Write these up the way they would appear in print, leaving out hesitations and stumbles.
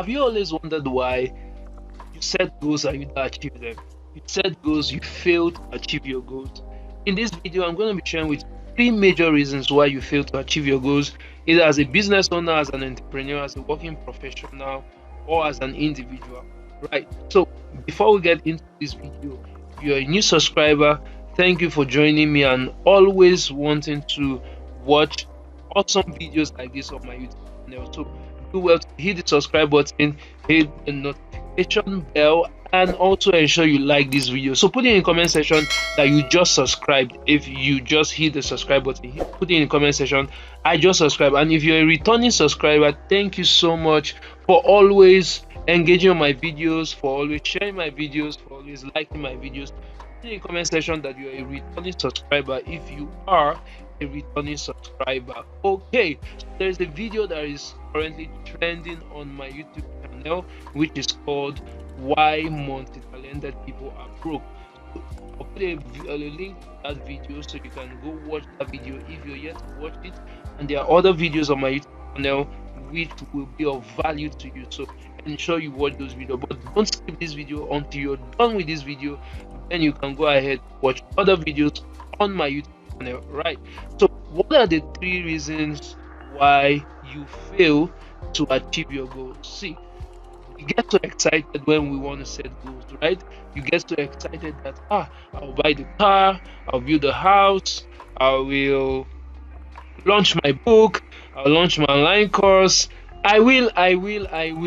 Have you always wondered why you set goals and you don't achieve them? You set goals, you fail to achieve your goals. In this video, I'm going to be sharing with you three major reasons why you fail to achieve your goals, either as a business owner, as an entrepreneur, as a working professional, or as an individual. Right. So before we get into this video, if you're a new subscriber, thank you for joining me and always wanting to watch awesome videos like this on my YouTube channel. So do well to hit the subscribe button, hit the notification bell, and also ensure you like this video. So put it in the comment section that you just subscribed. If you just hit the subscribe button, put it in the comment section, I just subscribed. And if you're a returning subscriber, thank you so much for always engaging on my videos, for always sharing my videos, for always liking my videos. Put in the comment section that you're a returning subscriber if you are a returning subscriber. Okay, so there's a video that is currently trending on my YouTube channel, which is called Why Multi-Talented People Are Broke. So I'll put a link to that video so you can go watch that video if you're yet to watch it. And there are other videos on my YouTube channel which will be of value to you, so ensure you watch those videos. But don't skip this video until you're done with this video, then you can go ahead watch other videos on my YouTube channel. Right, so what are the three reasons why you fail to achieve your goals? See, we get so excited when we want to set goals, right? You get so excited that I'll buy the car, I'll build a house, I will launch my book, I'll launch my online course, I will, and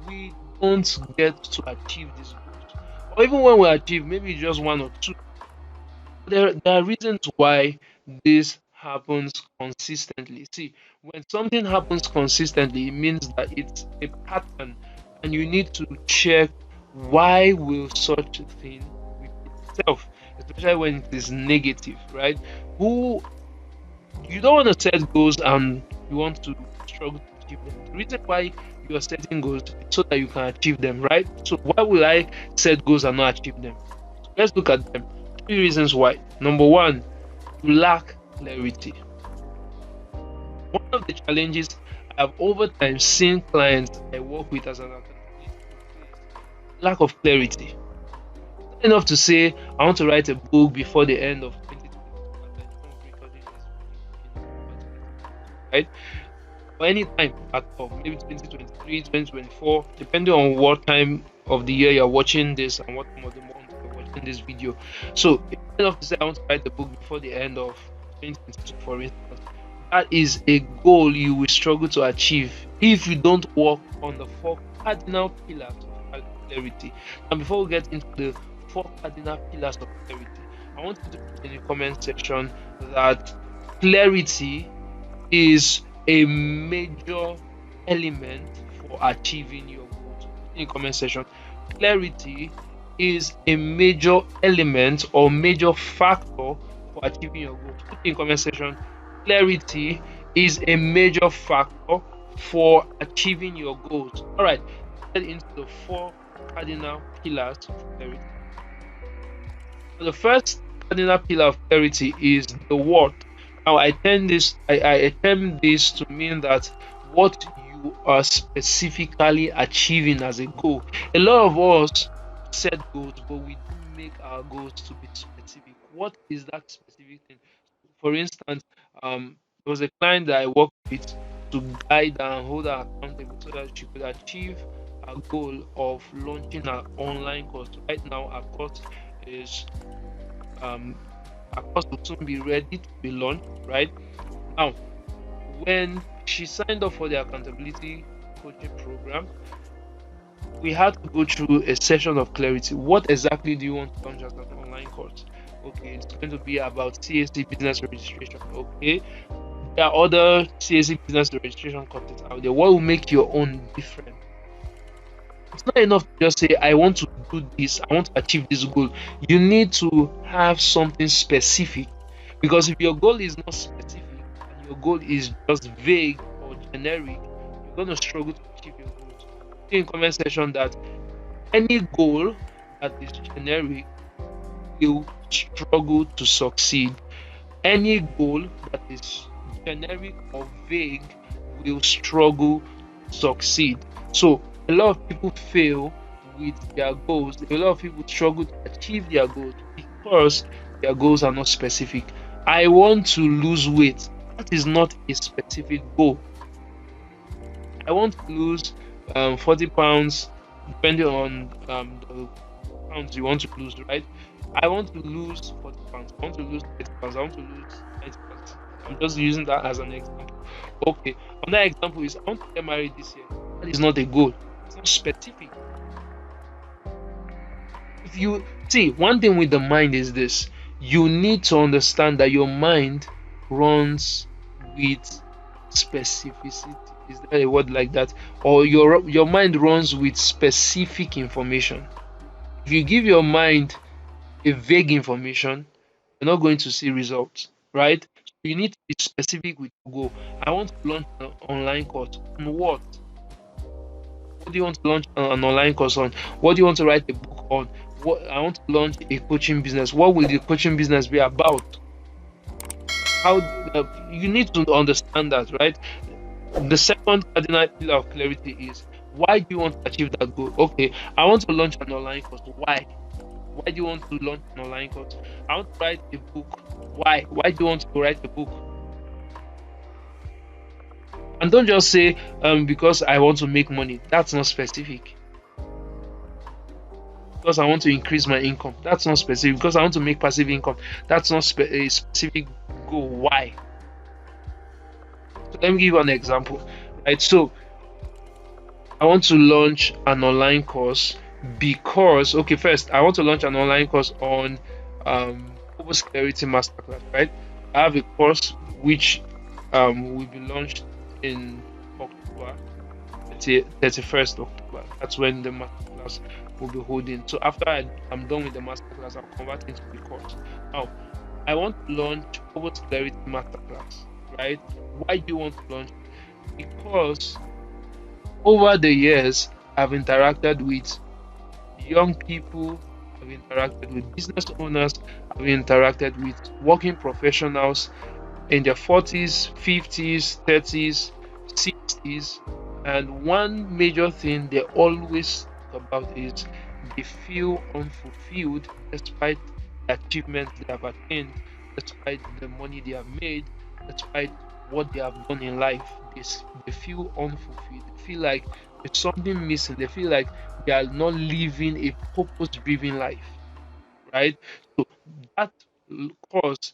we don't get to achieve these goals. Or even when we achieve maybe just one or two, there are reasons why this happens consistently. See, when something happens consistently, it means that it's a pattern, and you need to check why will such a thing repeat itself, especially when it is negative, right? Who You don't want to set goals and you want to struggle to achieve them. The reason why you are setting goals is so that you can achieve them, right? So why will I set goals and not achieve them? So let's look at them. Three reasons why. Number one, you lack clarity. One of the challenges I've over time seen clients I work with as an accountability is lack of clarity. Not enough to say I want to write a book before the end of 2022, right? Or any time at all, maybe 2023, 2024, depending on what time of the year you're watching this and what time of the month you're watching this video. So it's enough to say I want to write the book before the end of 2022, for instance. That is a goal you will struggle to achieve if you don't work on the four cardinal pillars of clarity. And before we get into the four cardinal pillars of clarity, I want you to put in the comment section that clarity is a major element for achieving your goals. In the comment section, clarity is a major element or major factor for achieving your goals. Put in the comment section, clarity is a major factor for achieving your goals. All right, let's get into the four cardinal pillars of clarity. So the first cardinal pillar of clarity is the what. Now I term this to mean that what you are specifically achieving as a goal. A lot of us set goals, but we don't make our goals to be specific. What is that specific thing? For instance, there was a client that I worked with to guide and hold her accountable so that she could achieve a goal of launching her online course. Right now, our course is our course will soon be ready to be launched. Right now, when she signed up for the accountability coaching program, we had to go through a session of clarity. What exactly do you want to launch as an online course? Okay, it's going to be about CAC business registration. Okay, there are other CAC business registration courses out there. What will make your own different? It's not enough to just say I want to do this, I want to achieve this goal. You need to have something specific, because if your goal is not specific and your goal is just vague or generic, you're going to struggle to achieve your goals. Put in the comment section that any goal that is generic will struggle to succeed. Any goal that is generic or vague will struggle succeed. So a lot of people fail with their goals. A lot of people struggle to achieve their goals because their goals are not specific. I want to lose weight. That is not a specific goal. I want to lose 40 pounds, depending on the pounds you want to lose, right? I want to lose 40 pounds. I want to lose 30 pounds. I want to lose 90 pounds. I'm just using that as an example. Okay. Another example is I want to get married this year. That is not a goal. It's not specific. If you see, one thing with the mind is this: you need to understand that your mind runs with specificity. Is there a word like that? Or your mind runs with specific information. If you give your mind a vague information, you're not going to see results, right? So you need to be specific with your goal. I want to launch an online course. On what? What do you want to launch an online course on? What do you want to write a book on? What I want to launch a coaching business. What will the coaching business be about? How you need to understand that, right? The second cardinal pillar of clarity is, why do you want to achieve that goal? Okay, I want to launch an online course. Why? Why do you want to launch an online course? I want to write a book. Why? Why do you want to write a book? And don't just say because I want to make money. That's not specific. Because I want to increase my income. That's not specific. Because I want to make passive income. That's not a specific goal. Why? So let me give you an example. Right. So I want to launch an online course because, okay, first I want to launch an online course on Purpose Clarity Masterclass, right? I have a course which will be launched in October 31st October. That's when the masterclass will be holding. So after I'm done with the masterclass, I'll convert into the course. Now, I want to launch Purpose Clarity Masterclass, right? Why do you want to launch? Because over the years, I've interacted with young people, I've interacted with business owners, I've interacted with working professionals in their 40s, 50s, 30s, 60s, and one major thing they always talk about is they feel unfulfilled despite the achievements they have attained, despite the money they have made, despite what they have done in life. They feel unfulfilled. They feel like there's something missing. They feel like they are not living a purpose driven life, right? So that cause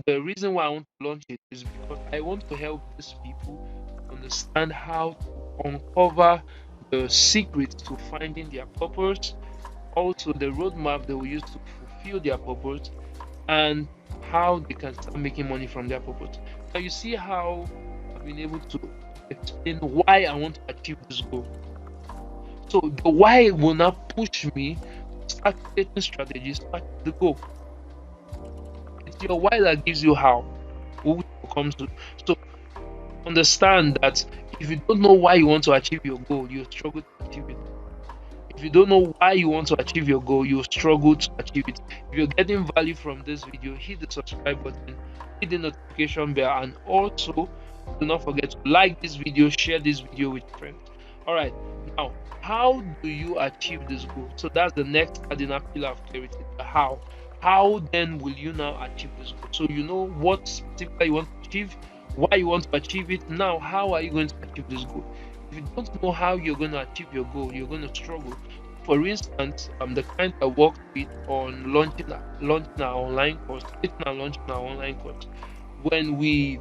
the reason why I want to launch it is because I want to help these people understand how to uncover the secrets to finding their purpose, also the roadmap they will use to fulfill their purpose, and how they can start making money from their purpose. Now you see how I've been able to explain why I want to achieve this goal. So the why will not push me to start creating strategies to achieve the goal. It's your why that gives you how, which comes to. So understand that if you don't know why you want to achieve your goal, you struggle to achieve it. If you don't know why you want to achieve your goal, you struggle to achieve it. If you're getting value from this video, hit the subscribe button, hit the notification bell, and also do not forget to like this video, share this video with friends. All right, now how do you achieve this goal? So that's the next cardinal pillar of clarity, the how. How then will you now achieve this goal? So you know what specifically you want to achieve, why you want to achieve it. Now, how are you going to achieve this goal? If you don't know how you're going to achieve your goal, you're going to struggle. For instance, the client I worked with on launching our online course, creating and launching our online course. When we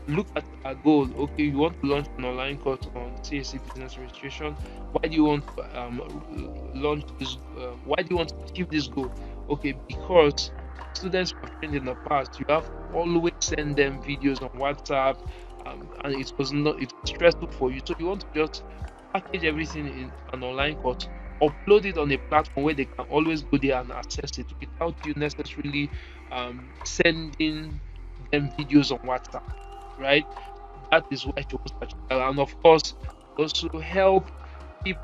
look at our goal, okay, you want to launch an online course on CAC business registration. Why do you want to launch this? Why do you want to achieve this goal? Okay, because students who have trained in the past, you have to always send them videos on WhatsApp, and it was not it's stressful for you. So you want to just package everything in an online course, upload it on a platform where they can always go there and access it without you necessarily sending them videos on WhatsApp, right? That is why it was such. And of course, also help keep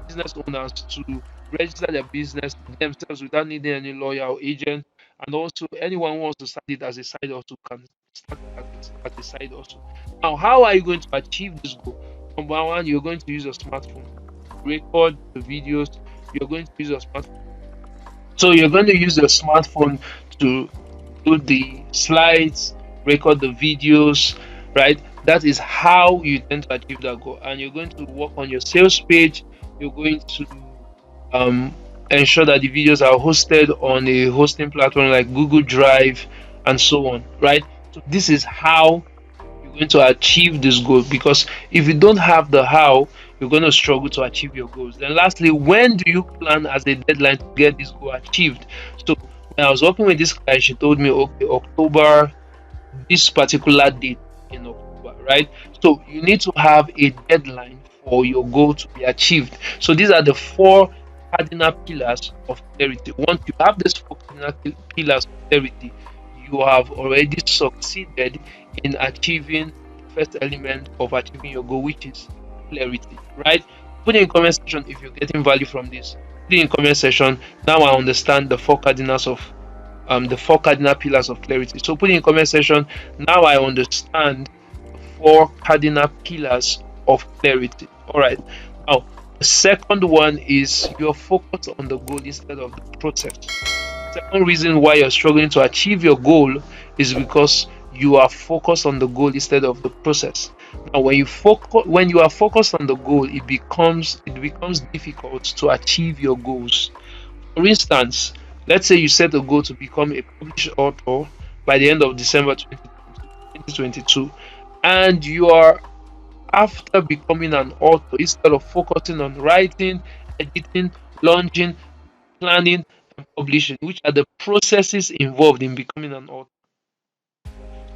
business owners to register their business themselves without needing any lawyer or agent. And also, anyone who wants to start it as a side also can start it as a side also. Now, how are you going to achieve this goal? Number one, you're going to use your smartphone. Record the videos, you're going to use your smartphone. So you're going to use your smartphone to do the slides, record the videos, right? That is how you tend to achieve that goal. And you're going to work on your sales page. You're going to um, ensure that the videos are hosted on a hosting platform like Google Drive and so on, right? So this is how you're going to achieve this goal, because if you don't have the how, you're going to struggle to achieve your goals. Then lastly, when do you plan as a deadline to get this goal achieved? So when I was working with this guy, she told me, okay, October, this particular date in October, right? So you need to have a deadline for your goal to be achieved. So these are the four cardinal pillars of clarity. Once you have these four cardinal pillars of clarity, you have already succeeded in achieving the first element of achieving your goal, which is clarity, right? Put in comment section if you're getting value from this. Put in comment section. Now I understand the four cardinal pillars of clarity. So put in comment section. Now I understand the four cardinal pillars of clarity. All right. Now the second one is your focus on the goal instead of the process. Second reason why you're struggling to achieve your goal is because you are focused on the goal instead of the process. Now when you are focused on the goal, it becomes difficult to achieve your goals. For instance, let's say you set a goal to become a published author by the end of December 2022, and you are, after becoming an author, instead of focusing on writing, editing, launching, planning, and publishing, which are the processes involved in becoming an author.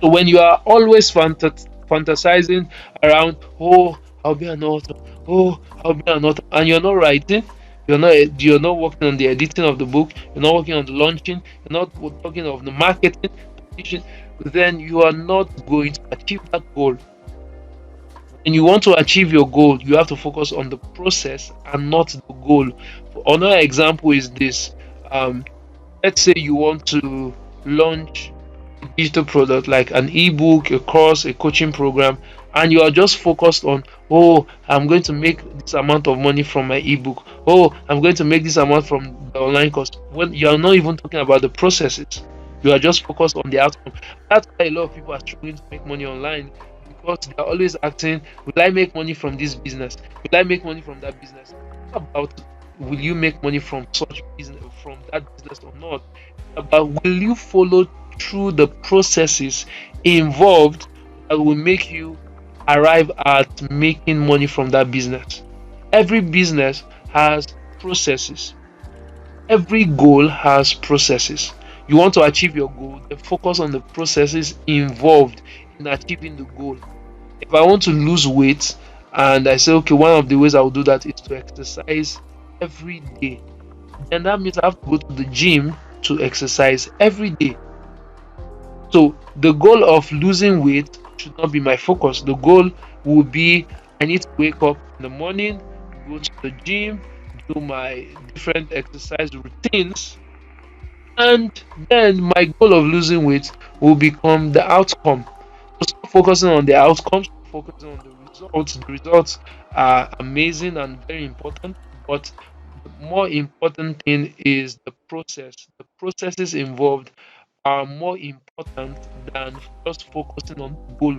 So when you are always fantasizing around, oh, I'll be an author, oh, I'll be an author, and you're not writing, you're not working on the editing of the book, you're not working on the launching, you're not talking of the marketing, then you are not going to achieve that goal. And you want to achieve your goal, you have to focus on the process and not the goal. Another example is this. Um, let's say you want to launch a digital product like an ebook, a course, a coaching program, and you are just focused on, oh, I'm going to make this amount of money from my ebook, oh, I'm going to make this amount from the online course, when you are not even talking about the processes. You are just focused on the outcome. That's why a lot of people are struggling to make money online, because they are always asking, will I make money from this business, will I make money from that business? How about, will you make money from such business, from that business or not? But will you follow through the processes involved that will make you arrive at making money from that business? Every business has processes. Every goal has processes. You want to achieve your goal, then focus on the processes involved in achieving the goal. If I want to lose weight, and I say, okay, one of the ways I will do that is to exercise every day, then that means I have to go to the gym to exercise every day. So the goal of losing weight should not be my focus. The goal will be, I need to wake up in the morning, go to the gym, do my different exercise routines, and then my goal of losing weight will become the outcome. So stop focusing on the outcomes, focusing on the results. The results are amazing and very important, but the more important thing is the process. The processes involved are more important than just focusing on the goal.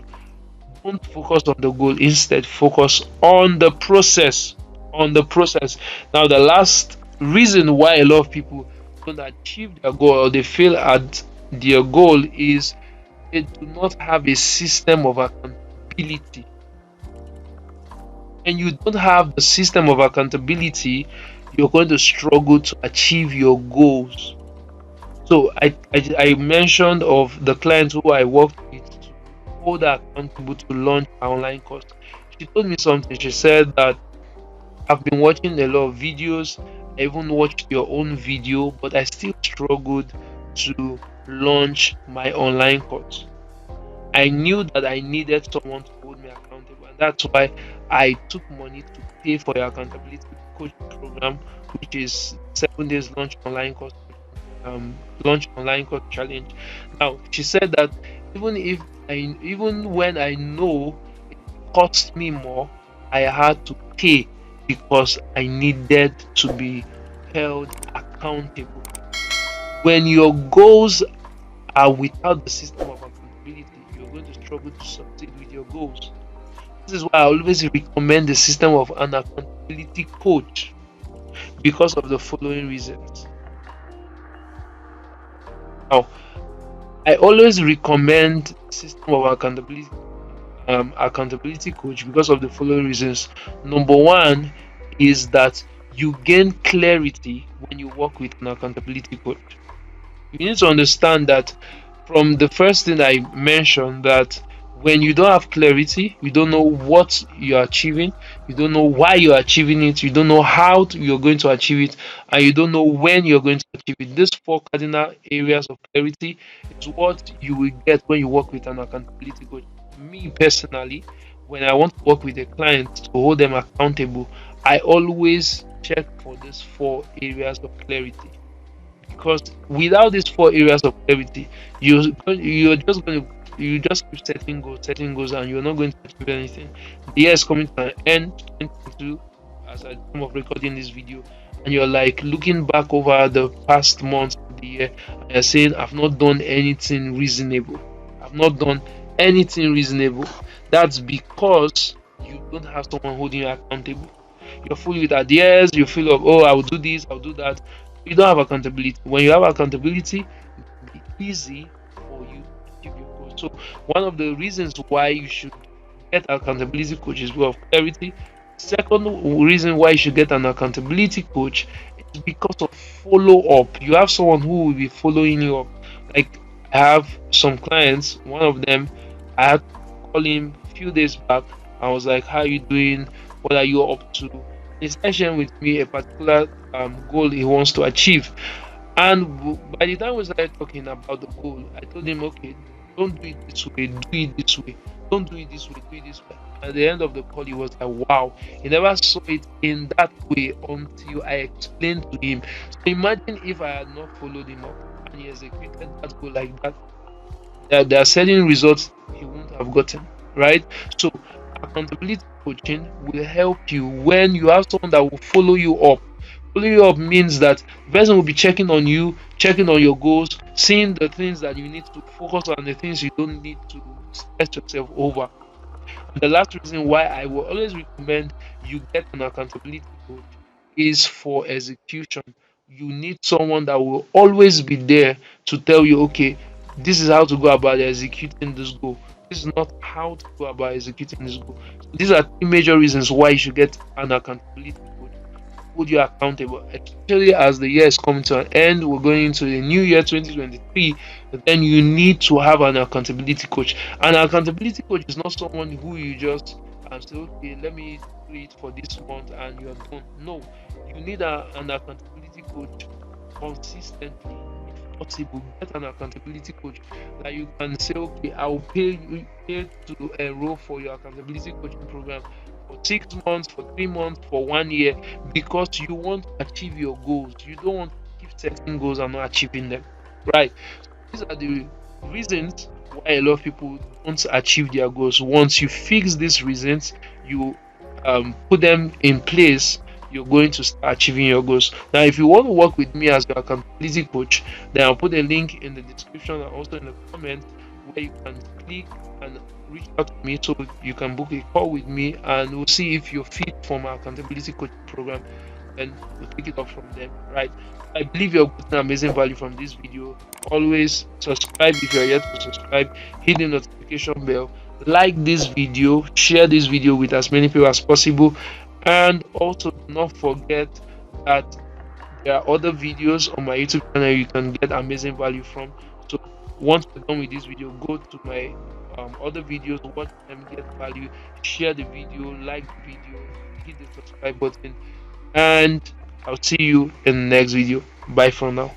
Don't focus on the goal, instead focus on the process. On the process. Now the last reason why a lot of people don't achieve their goal, or they fail at their goal, is they do not have a system of accountability. And you don't have the system of accountability, you're going to struggle to achieve your goals. So I mentioned of the clients who I worked with to hold her accountable to launch her online course. She told me something. She said that, I've been watching a lot of videos. I even watched your own video, but I still struggled to launch my online course. I knew that I needed someone to hold me accountable, and that's why I took money to pay for your accountability coaching program, which is 7 days launch online course challenge. Now she said that even when I know it costs me more, I had to pay because I needed to be held accountable. When your goals are without the system of accountability, you're going to struggle to succeed with your goals. This is why I always recommend the system of an accountability coach because of the following reasons. Now, I always recommend system of accountability coach because of the following reasons. Number one is that you gain clarity when you work with an accountability coach. You need to understand that from the first thing I mentioned, that when you don't have clarity, you don't know what you're achieving, you don't know why you're achieving it, you don't know you're going to achieve it, and you don't know when you're going to achieve it. These four cardinal areas of clarity is what you will get when you work with an accountability coach. Me personally, when I want to work with a client to hold them accountable, I always check for these four areas of clarity, because without these four areas of clarity, you just keep setting goals, and you're not going to achieve anything. The year is coming to an end, 2022, as I time of recording this video, and you're like looking back over the past months of the year, and you're saying, I've not done anything reasonable. I've not done anything reasonable. That's because you don't have someone holding you accountable. You're full with ideas, you feel of, oh, I'll do this, I'll do that. You don't have accountability. When you have accountability, it will be easy for you to achieve your goals. So one of the reasons why you should get accountability coach is well of clarity. Second reason why you should get an accountability coach is because of follow up. You have someone who will be following you up. Like, I have some clients, one of them, I had to call him a few days back. I was like, how are you doing? What are you up to? He's sharing with me a particular goal he wants to achieve. And by the time we started talking about the goal, I told him, okay, don't do it this way, do it this way. Don't do it this way, do it this way. At the end of the call, he was like, wow, he never saw it in that way until I explained to him. So imagine if I had not followed him up and he executed that goal like that, there are certain results he won't have gotten, right? So accountability coaching will help you when you have someone that will follow you up. Follow you up means that the person will be checking on you, checking on your goals, seeing the things that you need to focus on, the things you don't need to stress yourself over. And the last reason why I will always recommend you get an accountability coach is for execution. You need someone that will always be there to tell you, okay, this is how to go about executing this goal. This is not how to go about executing this goal. So these are three major reasons why you should get an accountability coach, hold you accountable, especially as the year is coming to an end. We're going into the new year 2023. Then you need to have an accountability coach. An accountability coach is not someone who you just say, okay, let me do it for this month and you're done. No, you need an accountability coach consistently. If possible, get an accountability coach that you can say, okay, I'll pay to enroll for your accountability coaching program for 6 months, for 3 months, for 1 year, because you want to achieve your goals. You don't want to keep setting goals and not achieving them, right? These are the reasons why a lot of people don't achieve their goals. Once you fix these reasons, you put them in place, you're going to start achieving your goals. Now, if you want to work with me as your accountability coach, then I'll put a link in the description and also in the comments where you can click and reach out to me so you can book a call with me, and we'll see if you're fit for my accountability coach program. Then we'll take it up from there, right? I believe you're getting amazing value from this video. Always subscribe if you're yet to subscribe, hit the notification bell, like this video, share this video with as many people as possible, and also do not forget that there are other videos on my YouTube channel you can get amazing value from. So once we're done with this video, go to my other videos, watch them, get value, share the video, like the video, hit the subscribe button, and I'll see you in the next video. Bye for now.